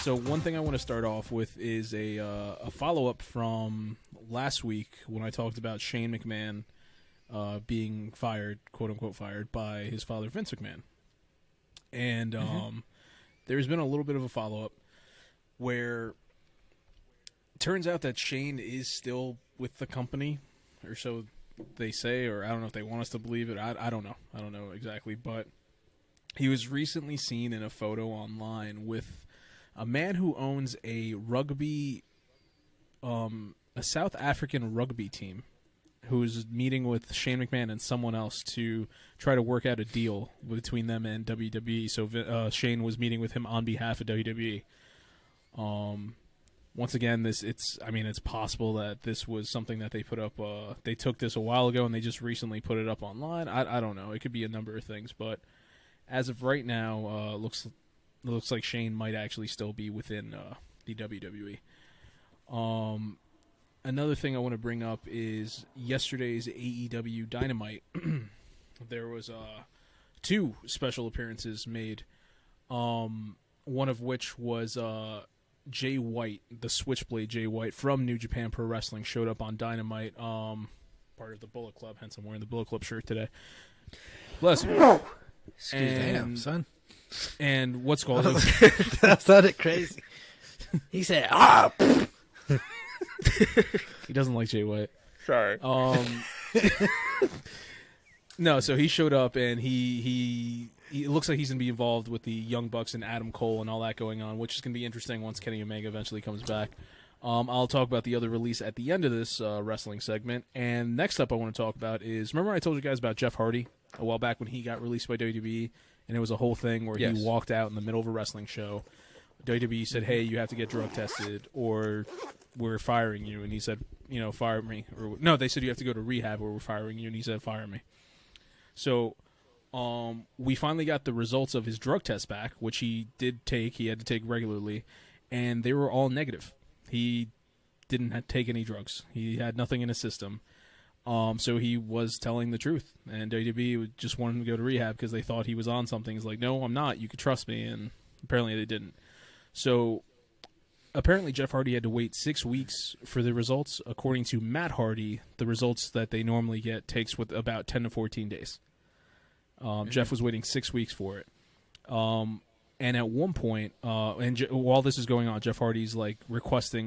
So one thing I want to start off with is a follow-up from last week when I talked about Shane McMahon being fired, quote-unquote fired, by his father, Vince McMahon. And there's been a little bit of a follow-up where it turns out that Shane is still with the company, or so they say, or I don't know if they want us to believe it. I don't know. I don't know exactly, but he was recently seen in a photo online with a man who owns a South African rugby team, who's meeting with Shane McMahon and someone else to try to work out a deal between them and WWE. So Shane was meeting with him on behalf of WWE. Once again, it's possible that this was something that they put up. They took this a while ago and they just recently put it up online. I don't know. It could be a number of things, but as of right now, looks like Shane might actually still be within the WWE. Another thing I want to bring up is yesterday's AEW Dynamite. There was 2 special appearances made, one of which was Jay White, the Switchblade Jay White from New Japan Pro Wrestling, showed up on Dynamite, part of the Bullet Club, hence I'm wearing the Bullet Club shirt today. Bless you. Excuse me, damn, son. And what's called that sounded crazy. He said, "Ah." He doesn't like Jay White. Sorry. No, so he showed up and he looks like he's going to be involved with the Young Bucks and Adam Cole and all that going on, which is going to be interesting once Kenny Omega eventually comes back. I'll talk about the other release at the end of this wrestling segment. And next up I want to talk about is, remember I told you guys about Jeff Hardy a while back when he got released by WWE, and it was a whole thing where he walked out in the middle of a wrestling show. WWE said, hey, you have to get drug tested or we're firing you. And he said, fire me. Or no, they said you have to go to rehab or we're firing you. And he said, fire me. So we finally got the results of his drug test back, which he did take. He had to take regularly, and they were all negative. He didn't take any drugs. He had nothing in his system. So he was telling the truth, and WWE just wanted him to go to rehab because they thought he was on something. He's like, no, I'm not. You could trust me, and apparently they didn't. So apparently Jeff Hardy had to wait 6 weeks for the results. According to Matt Hardy, the results that they normally get takes with about 10 to 14 days. Jeff was waiting 6 weeks for it. And at one point, while this is going on, Jeff Hardy's like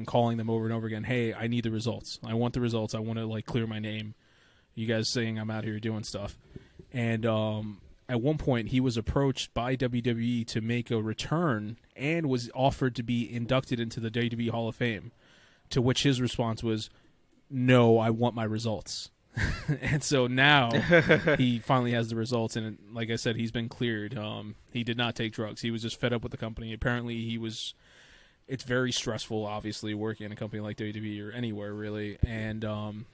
calling them over and over again, hey, I need the results. I want the results. I want to clear my name. You guys saying I'm out here doing stuff. And at one point, he was approached by WWE to make a return and was offered to be inducted into the WWE Hall of Fame, to which his response was, no, I want my results. And so now he finally has the results, and like I said, he's been cleared. He did not take drugs. He was just fed up with the company. Apparently, it's very stressful, obviously, working in a company like WWE or anywhere, really, and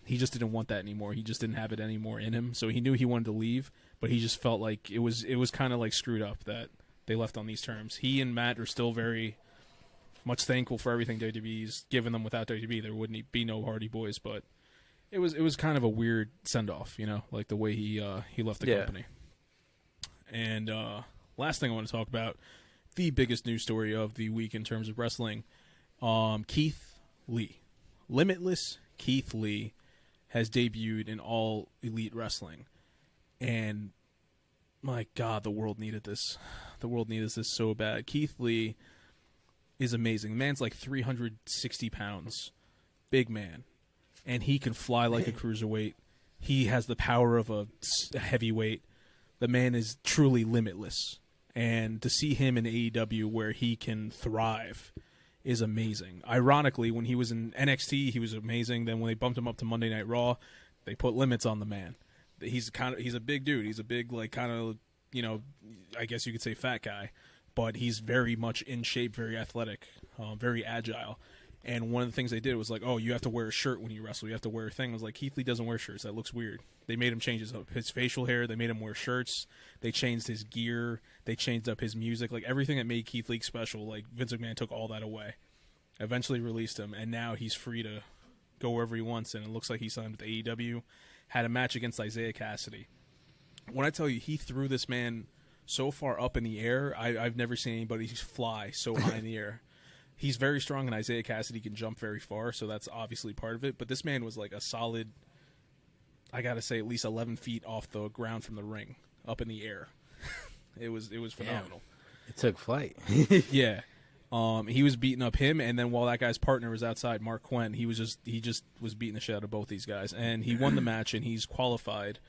he just didn't want that anymore. He just didn't have it anymore in him, so he knew he wanted to leave, but he just felt like it was kind of like screwed up that they left on these terms. He and Matt are still very much thankful for everything WWE's given them. Without WWE, there wouldn't be no Hardy Boys, but it was kind of a weird send-off, like the way he left the company. And last thing I want to talk about, the biggest news story of the week in terms of wrestling, Keith Lee. Limitless Keith Lee has debuted in All Elite Wrestling. And my God, the world needed this. The world needed this so bad. Keith Lee is amazing. The man's like 360 pounds. Big man. And he can fly like a cruiserweight. He has the power of a heavyweight. The man is truly limitless. And to see him in AEW where he can thrive is amazing. Ironically, when he was in NXT, he was amazing. Then when they bumped him up to Monday Night Raw, they put limits on the man. He's a big dude. He's a big, I guess you could say fat guy. But he's very much in shape, very athletic, very agile. And one of the things they did was like, oh, you have to wear a shirt when you wrestle. You have to wear a thing. I was like, Keith Lee doesn't wear shirts. That looks weird. They made him change his facial hair. They made him wear shirts. They changed his gear. They changed up his music. Like, everything that made Keith Lee special, like, Vince McMahon took all that away. Eventually released him, and now he's free to go wherever he wants, and it looks like he signed with AEW. Had a match against Isaiah Cassidy. When I tell you, he threw this man so far up in the air, I've never seen anybody fly so high in the air. he's very strong, and Isaiah Cassidy can jump very far, so that's obviously part of it. But this man was like a solid, I gotta say, at least 11 feet off the ground from the ring, up in the air. It was phenomenal. It took flight. Yeah. He was beating up him, and then while that guy's partner was outside, Mark Quinn, he just was beating the shit out of both these guys, and he won the match, and he's qualified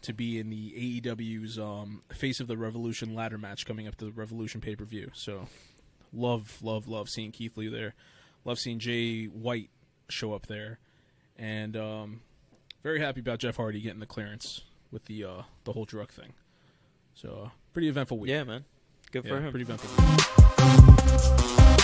to be in the AEW's Face of the Revolution ladder match coming up to the Revolution pay-per-view. So, love seeing Keith Lee there. Love seeing Jay White show up there, and very happy about Jeff Hardy getting the clearance with the whole drug thing. So, pretty eventful week. Yeah, man. Good for him. Pretty eventful week.